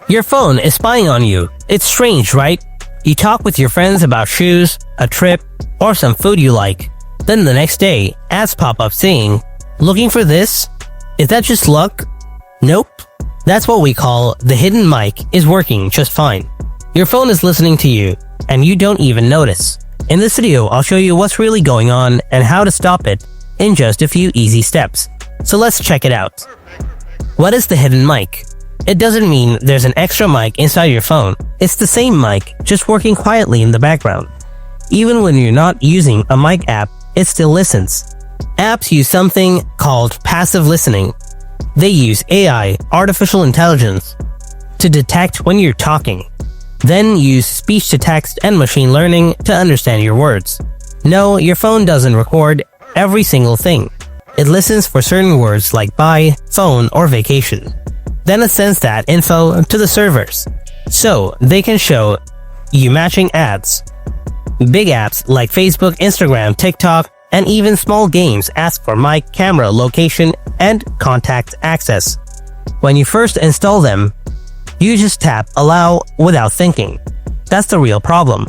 Your phone is spying on you. It's strange, right? You talk with your friends about shoes, a trip, or some food you like. Then the next day, ads pop up saying, "Looking for this? Is that just luck?" Nope. That's what we call the hidden mic is working just fine. Your phone is listening to you, and you don't even notice. In this video, I'll show you what's really going on and how to stop it in just a few easy steps. So let's check it out. What is the hidden mic? It doesn't mean there's an extra mic inside your phone. It's the same mic, just working quietly in the background. Even when you're not using a mic app, it still listens. Apps use something called passive listening. They use AI, artificial intelligence, to detect when you're talking. Then use speech-to-text and machine learning to understand your words. No, your phone doesn't record every single thing. It listens for certain words like buy, phone, or vacation. Then it sends that info to the servers, so they can show you matching ads. Big apps like Facebook, Instagram, TikTok, and even small games ask for mic, camera, location, and contact access. When you first install them, you just tap allow without thinking. That's the real problem.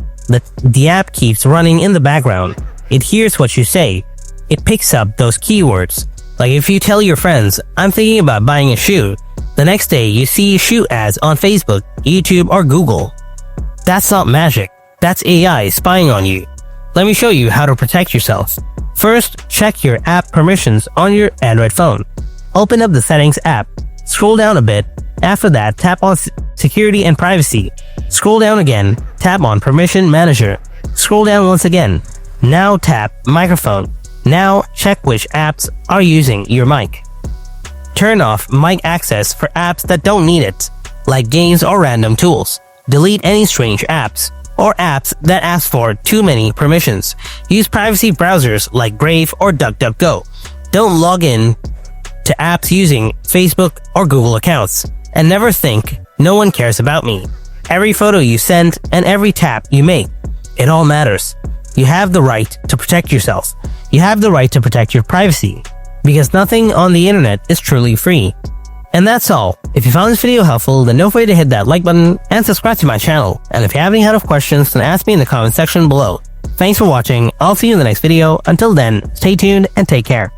The app keeps running in the background. It hears what you say. It picks up those keywords. Like if you tell your friends, "I'm thinking about buying a shoe," the next day you see shoe ads on Facebook, YouTube, or Google. That's not magic. That's AI spying on you. Let me show you how to protect yourself. First, check your app permissions on your Android phone. Open up the Settings app. Scroll down a bit. After that, tap on Security and Privacy. Scroll down again. Tap on Permission Manager. Scroll down once again. Now tap Microphone. Now check which apps are using your mic. Turn off mic access for apps that don't need it, like games or random tools. Delete any strange apps, or apps that ask for too many permissions. Use privacy browsers like Brave or DuckDuckGo. Don't log in to apps using Facebook or Google accounts. And never think, "No one cares about me." Every photo you send and every tap you make, it all matters. You have the right to protect yourself. You have the right to protect your privacy, because nothing on the internet is truly free. And that's all. If you found this video helpful, then don't forget to hit that like button and subscribe to my channel. And if you have any kind of questions, then ask me in the comment section below. Thanks for watching. I'll see you in the next video. Until then, stay tuned and take care.